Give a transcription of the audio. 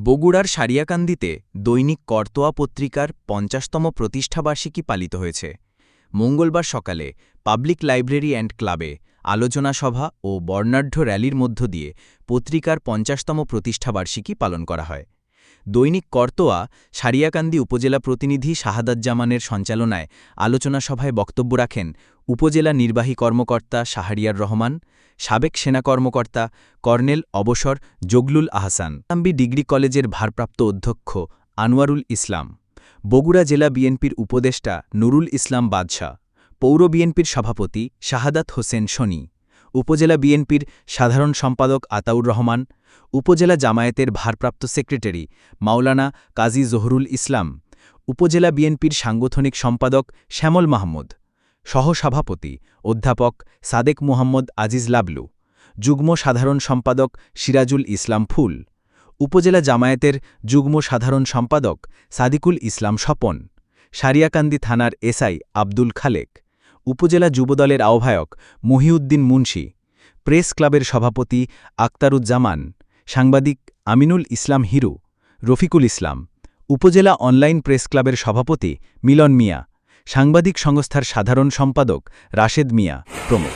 বগুড়ার সারিয়াকান্দিতে দৈনিক করতোয়া পত্রিকার ৫০তম প্রতিষ্ঠাবার্ষিকী পালিত হয়েছে। মঙ্গলবার সকালে পাবলিক লাইব্রেরি অ্যান্ড ক্লাবে আলোচনা সভা ও বর্ণাঢ্য র্যালির মধ্য দিয়ে পত্রিকার ৫০তম প্রতিষ্ঠাবার্ষিকী পালন করা হয়। দৈনিক করতোয়া সারিয়াকান্দি উপজেলা প্রতিনিধি শাহাদাজ্জামানের সঞ্চালনায় আলোচনা সভায় বক্তব্য রাখেন উপজেলা নির্বাহী কর্মকর্তা শাহরিয়ার রহমান, সাবেক সেনা কর্মকর্তা কর্নেল অবসর জগলুল আহসান, ডিগ্রি কলেজের ভারপ্রাপ্ত অধ্যক্ষ আনোয়ারুল ইসলাম, বগুড়া জেলা বিএনপির উপদেষ্টা নুরুল ইসলাম বাদশা, পৌর বিএনপির সভাপতি শাহাদাত হোসেন শনি, উপজেলা বিএনপির সাধারণ সম্পাদক আতাউর রহমান, উপজেলা জামায়াতের ভারপ্রাপ্ত সেক্রেটারি মাওলানা কাজী জহুরুল ইসলাম, উপজেলা বিএনপির সাংগঠনিক সম্পাদক শ্যামল মাহমুদ, সহসভাপতি অধ্যাপক সাদেক মুহাম্মদ আজিজ লাবলু, যুগ্ম সাধারণ সম্পাদক সিরাজুল ইসলাম ফুল, উপজেলা জামায়াতের যুগ্ম সাধারণ সম্পাদক সাদিকুল ইসলাম স্বপন, সারিয়াকান্দি থানার এসআই আব্দুল খালেক, উপজেলা যুবদলের আহ্বায়ক মহিউদ্দিন মুন্সি, প্রেস ক্লাবের সভাপতি আক্তারুজ্জামান, সাংবাদিক আমিনুল ইসলাম হিরু, রফিকুল ইসলাম, উপজেলা অনলাইন প্রেস ক্লাবের সভাপতি মিলন মিয়া, সাংবাদিক সংস্থার সাধারণ সম্পাদক রাশেদ মিয়া প্রমুখ।